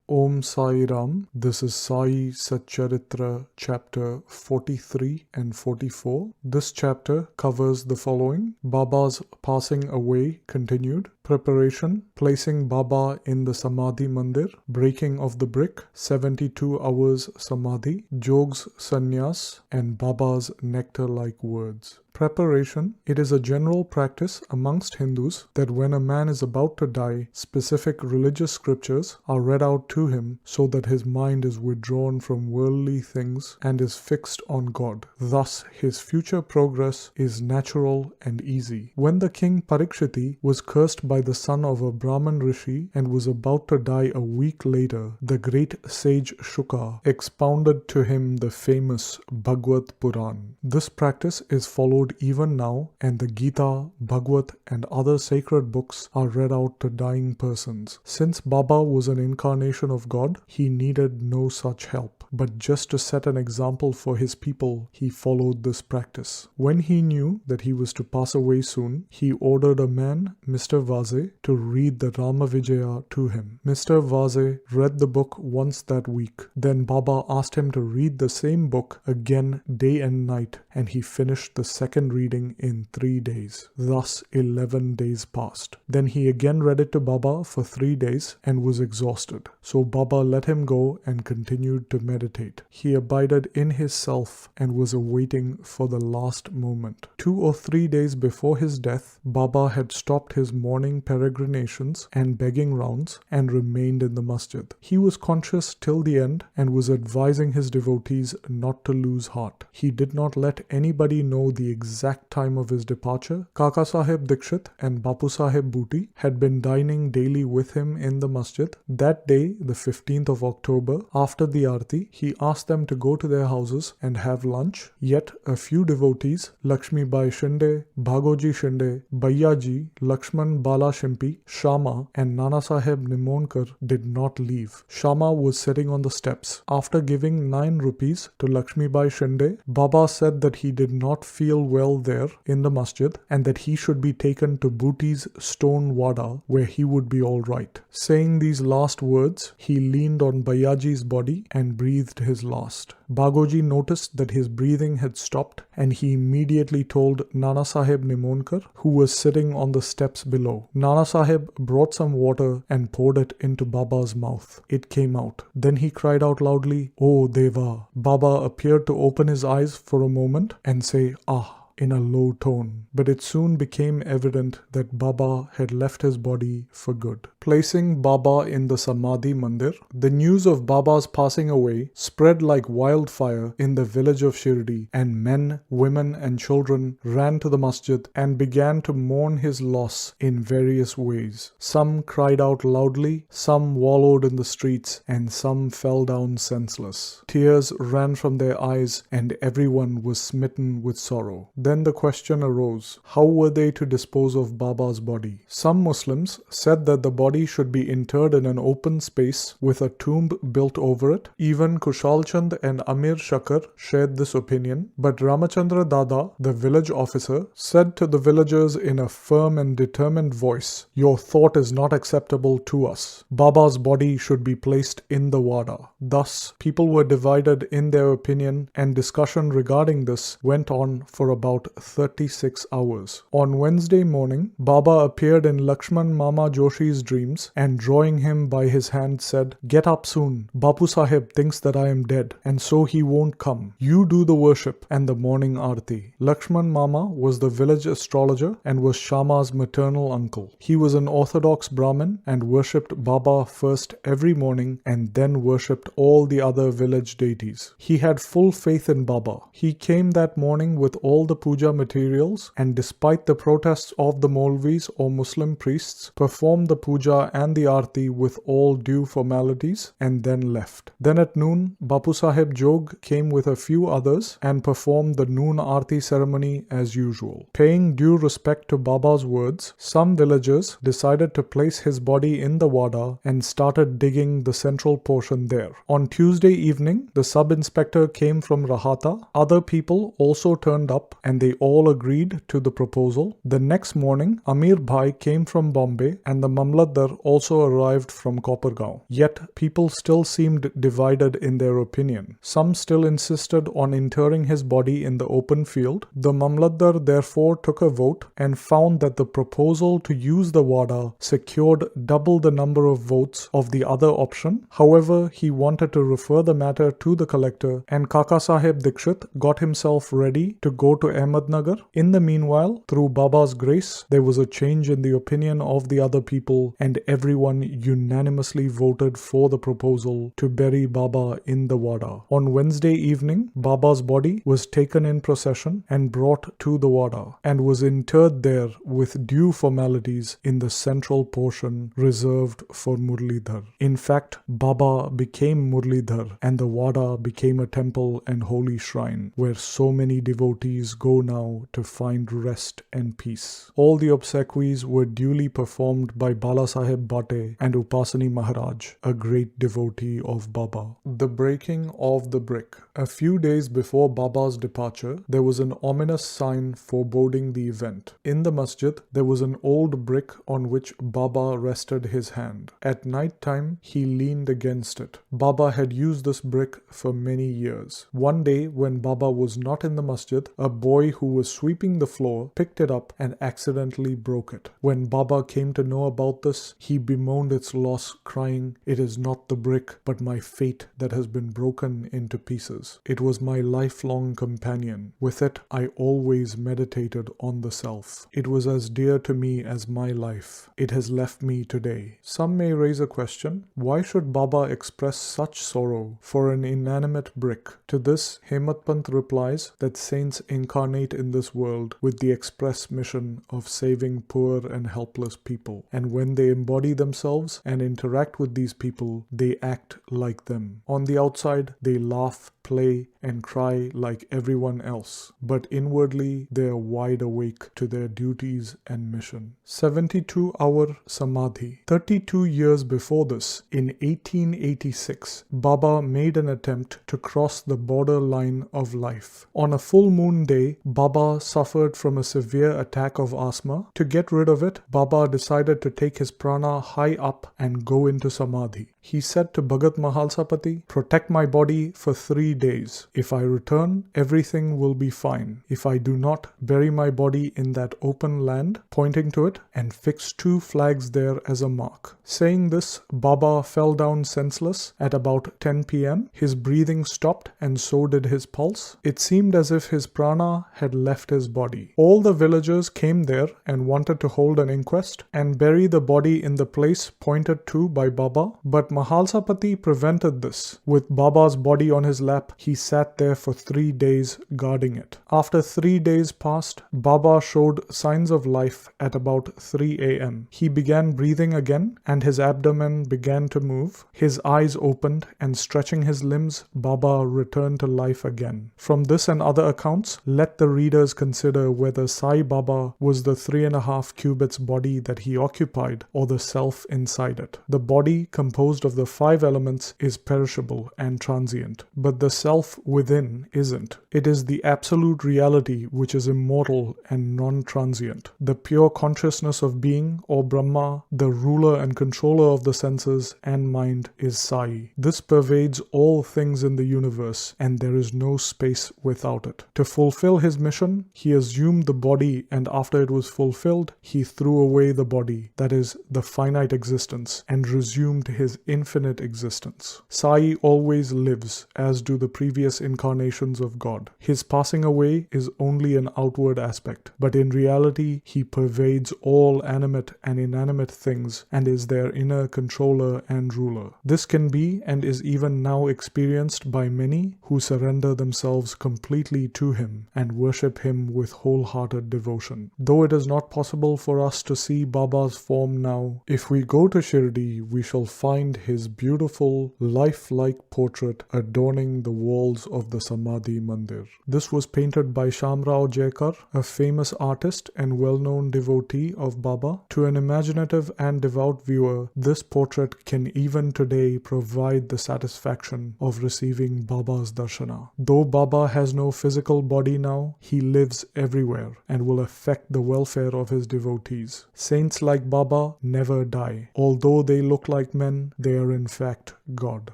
Om Sai Ram. This is Sai Satcharitra chapter 43 and 44. This chapter covers the following: Baba's passing away continued, preparation, placing Baba in the Samadhi-Mandir, breaking of the brick, 72 hours Samadhi, Jog's Sannyas, and Baba's nectar-like words. Preparation. It is a general practice amongst Hindus that when a man is about to die, specific religious scriptures are read out to him so that his mind is withdrawn from worldly things and is fixed on God. Thus, his future progress is natural and easy. When the king Parikshiti was cursed by the son of a Brahmin Rishi and was about to die a week later, the great sage Shuka expounded to him the famous Bhagwat Puran. This practice is followed even now, and the Gita, Bhagawat, and other sacred books are read out to dying persons. Since Baba was an incarnation of God, he needed no such help. But just to set an example for his people, he followed this practice. When he knew that he was to pass away soon, he ordered a man, Mr.Vaze, to read the Ramavijaya to him. Mr.Vaze read the book once that week. Then Baba asked him to read the same book again day and night, and he finished the second reading in 3 days. Thus 11 days passed. Then he again read it to Baba for 3 days and was exhausted. So Baba let him go and continued to meditate. He abided in his self and was awaiting for the last moment. 2 or 3 days before his death, Baba had stopped his morning peregrinations and begging rounds and remained in the masjid. He was conscious till the end and was advising his devotees not to lose heart. He did not let anybody know the exact time of his departure. Kaka Sahib Dikshit and Bapu Sahib Booty had been dining daily with him in the masjid. That day, the 15th of October, after the Aarti, he asked them to go to their houses and have lunch. Yet a few devotees, Lakshmi Bai Shinde, Bhagoji Shinde, Baiyaji, Lakshman Bala Shimpi, Shama, and Nana Sahib Nimonkar did not leave. Shama was sitting on the steps. After giving 9 rupees to Lakshmi Bai Shinde, Baba said that he did not feel well there in the masjid and that he should be taken to Booty's stone wada where he would be all right. Saying these last words, he leaned on Baiyaji's body and breathed his last. Bhagoji noticed that his breathing had stopped and he immediately told Nana Sahib Nimonkar, who was sitting on the steps below. Nana Sahib brought some water and poured it into Baba's mouth. It came out. Then he cried out loudly, "Oh Deva!" Baba appeared to open his eyes for a moment and say, "Ah," in a low tone, but it soon became evident that Baba had left his body for good. Placing Baba in the Samadhi-Mandir, the news of Baba's passing away spread like wildfire in the village of Shrirdi, and men, women, and children ran to the masjid and began to mourn his loss in various ways. Some cried out loudly, some wallowed in the streets, and some fell down senseless. Tears ran from their eyes, and everyone was smitten with sorrow. Then the question arose, how were they to dispose of Baba's body? Some Muslims said that the body should be interred in an open space with a tomb built over it. Even Kushal Chand and Amir Shakar shared this opinion, but Ramachandra Dada, the village officer, said to the villagers in a firm and determined voice, "Your thought is not acceptable to us. Baba's body should be placed in the wada." Thus, people were divided in their opinion, and discussion regarding this went on for about 36 hours. On Wednesday morning, Baba appeared in Lakshman Mama Joshi's dreams and drawing him by his hand said, "Get up soon. Bapu Sahib thinks that I am dead and so he won't come. You do the worship and the morning aarti." Lakshman Mama was the village astrologer and was Shama's maternal uncle. He was an orthodox Brahmin and worshipped Baba first every morning and then worshipped all the other village deities. He had full faith in Baba. He came that morning with all the puja materials and despite the protests of the Maulvis or Muslim priests, performed the puja and the aarti with all due formalities and then left. Then at noon, Bapu Sahib Jog came with a few others and performed the noon aarti ceremony as usual. Paying due respect to Baba's words, some villagers decided to place his body in the wada and started digging the central portion there. On Tuesday evening, the sub-inspector came from Rahata. Other people also turned up and they all agreed to the proposal. The next morning, Amir Bhai came from Bombay and the Mamlatdar Mamlatdar also arrived from Kopargaon. Yet people still seemed divided in their opinion. Some still insisted on interring his body in the open field. The Mamlatdar therefore took a vote and found that the proposal to use the Wada secured double the number of votes of the other option. However, he wanted to refer the matter to the collector, and Kaka Sahib Dikshit got himself ready to go to Ahmednagar. In the meanwhile, through Baba's grace, there was a change in the opinion of the other people, and everyone unanimously voted for the proposal to bury Baba in the Wada. On Wednesday evening, Baba's body was taken in procession and brought to the Wada, and was interred there with due formalities in the central portion reserved for Murlidhar. In fact, Baba became Murlidhar, and the Wada became a temple and holy shrine where so many devotees go now to find rest and peace. All the obsequies were duly performed by Balasaheb Bhate and Upasani Maharaj, a great devotee of Baba. The breaking of the brick. A few days before Baba's departure, there was an ominous sign foreboding the event. In the masjid, there was an old brick on which Baba rested his hand. At night time, he leaned against it. Baba had used this brick for many years. One day, when Baba was not in the masjid, a boy who was sweeping the floor picked it up and accidentally broke it. When Baba came to know about this, he bemoaned its loss, crying, "It is not the brick, but my fate that has been broken into pieces. It was my lifelong companion. With it, I always meditated on the self. It was as dear to me as my life. It has left me today." Some may raise a question, why should Baba express such sorrow for an inanimate brick? To this, Hemat Pant replies that saints incarnate in this world with the express mission of saving poor and helpless people. And when they embody themselves and interact with these people, they act like them. On the outside, they laugh, play, and cry like everyone else, but inwardly they are wide awake to their duties and mission. 72-hour Samadhi. 32 years before this, in 1886, Baba made an attempt to cross the border line of life. On a full moon day, Baba suffered from a severe attack of asthma. To get rid of it, Baba decided to take his prana high up and go into Samadhi. He said to Bhagat Mahalsapati, "Protect my body for 3 days. If I return, everything will be fine. If I do not, bury my body in that open land," pointing to it, "and fix 2 flags there as a mark." Saying this, Baba fell down senseless at about 10 p.m. His breathing stopped, and so did his pulse. It seemed as if his prana had left his body. All the villagers came there and wanted to hold an inquest and bury the body in the place pointed to by Baba, but Mahalsapati prevented this. With Baba's body on his lap, he sat there for 3 days guarding it. After 3 days passed, Baba showed signs of life at about 3 a.m. He began breathing again, and his abdomen began to move. His eyes opened, and stretching his limbs, Baba returned to life again. From this and other accounts, let the readers consider whether Sai Baba was the 3.5 cubits body that he occupied, or the self inside it. The body, composed of the 5 elements, is perishable and transient, but the self within isn't. It is the absolute reality which is immortal and non-transient. The pure consciousness of being, or Brahma, the ruler and controller of the senses and mind, is Sai. This pervades all things in the universe, and there is no space without it. To fulfill his mission, he assumed the body, and after it was fulfilled, he threw away the body, that is, the finite existence, and resumed his infinite existence. Sai always lives, as do the previous incarnations of God. His passing away is only an outward aspect, but in reality, he pervades all animate and inanimate things and is their inner controller and ruler. This can be and is even now experienced by many who surrender themselves completely to him and worship him with wholehearted devotion. Though it is not possible for us to see Baba's form now, if we go to Shrirdi, we shall find his beautiful, lifelike portrait adorning the walls of the Samadhi-Mandir. This was painted by Shamrao Jaikar, a famous artist and well-known devotee of Baba. To an imaginative and devout viewer, this portrait can even today provide the satisfaction of receiving Baba's darshana. Though Baba has no physical body now, he lives everywhere and will affect the welfare of his devotees. Saints like Baba never die. Although they look like men, they are in fact God.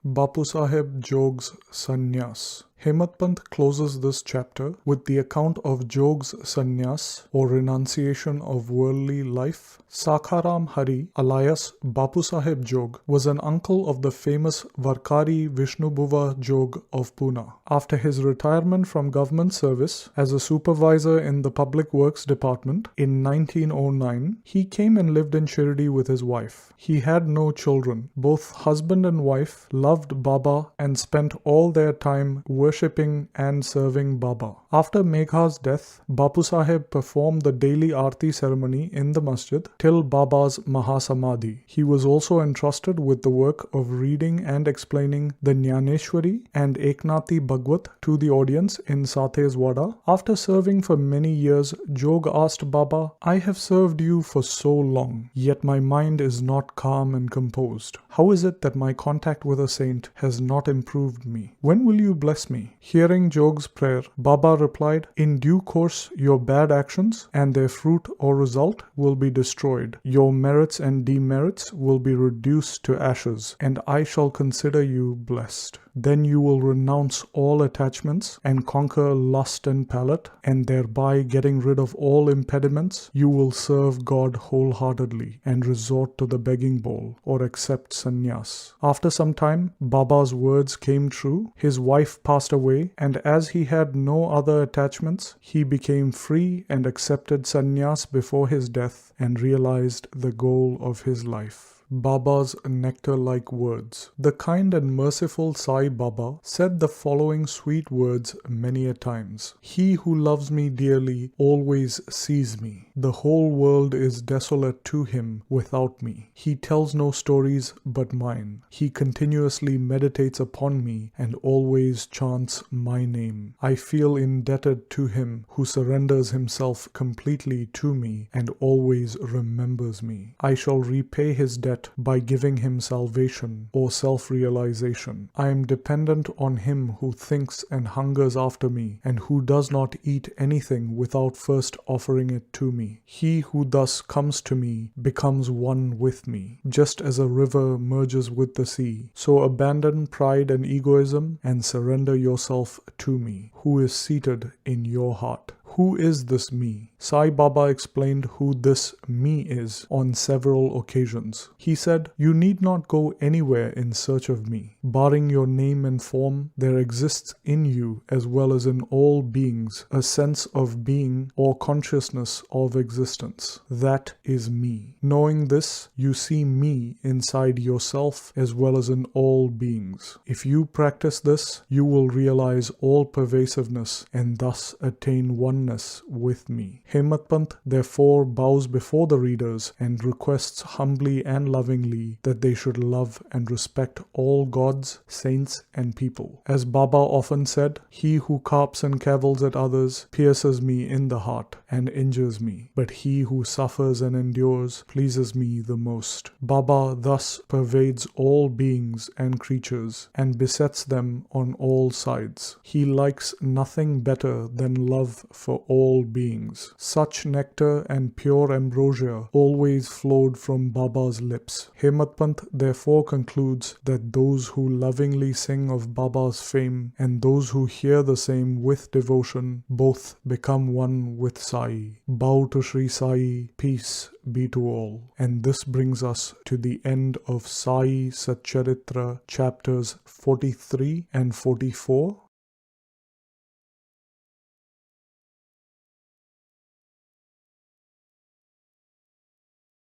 Bapu Sahib Jog's Sannyas. Hemant Pant closes this chapter with the account of Jog's sannyas or renunciation of worldly life. Sakharam Hari, alias Bapu Sahib Jog, was an uncle of the famous Varkari Vishnubhuva Jog of Pune. After his retirement from government service as a supervisor in the Public Works Department in 1909, he came and lived in Shrirdi with his wife. He had no children. Both husband and wife loved Baba and spent all their time worshipping and serving Baba. After Megha's death, Bapu Sahib performed the daily Aarti ceremony in the masjid till Baba's Mahasamadhi. He was also entrusted with the work of reading and explaining the Jnaneshwari and Eknathi Bhagwat to the audience in Sathe's Wada. After serving for many years, Jog asked Baba, "I have served you for so long, yet my mind is not calm and composed. How is it that my contact with a saint has not improved me? When will you bless me?" Hearing Jog's prayer, Baba replied, "In due course your bad actions and their fruit or result will be destroyed. Your merits and demerits will be reduced to ashes, and I shall consider you blessed. Then you will renounce all attachments and conquer lust and palate, and thereby getting rid of all impediments, you will serve God wholeheartedly and resort to the begging bowl or accept sannyas." After some time, Baba's words came true. His wife passed away, and as he had no other attachments, he became free and accepted sannyas before his death and realized the goal of his life. Baba's nectar-like words. The kind and merciful Sai Baba said the following sweet words many a times. "He who loves me dearly always sees me. The whole world is desolate to him without me. He tells no stories but mine. He continuously meditates upon me and always chants my name. I feel indebted to him who surrenders himself completely to me and always remembers me. I shall repay his debt by giving him salvation or self-realization. I am dependent on him who thinks and hungers after me and who does not eat anything without first offering it to me. He who thus comes to me becomes one with me. Just as a river merges with the sea, so abandon pride and egoism and surrender yourself to me, who is seated in your heart." Who is this me? Sai Baba explained who this me is on several occasions. He said, "You need not go anywhere in search of me. Barring your name and form, there exists in you as well as in all beings a sense of being or consciousness of existence. That is me. Knowing this, you see me inside yourself as well as in all beings. If you practice this, you will realize all pervasiveness and thus attain oneness with me." Hemant Pant therefore bows before the readers and requests humbly and lovingly that they should love and respect all gods, saints and people. As Baba often said, "He who carps and cavils at others pierces me in the heart and injures me, but he who suffers and endures pleases me the most." Baba thus pervades all beings and creatures and besets them on all sides. He likes nothing better than love for all beings. Such nectar and pure ambrosia always flowed from Baba's lips. Hemant Pant therefore concludes that those who lovingly sing of Baba's fame and those who hear the same with devotion both become one with Sai. Bow to Shri Sai, peace be to all. And this brings us to the end of Sai Satcharitra chapters 43 and 44.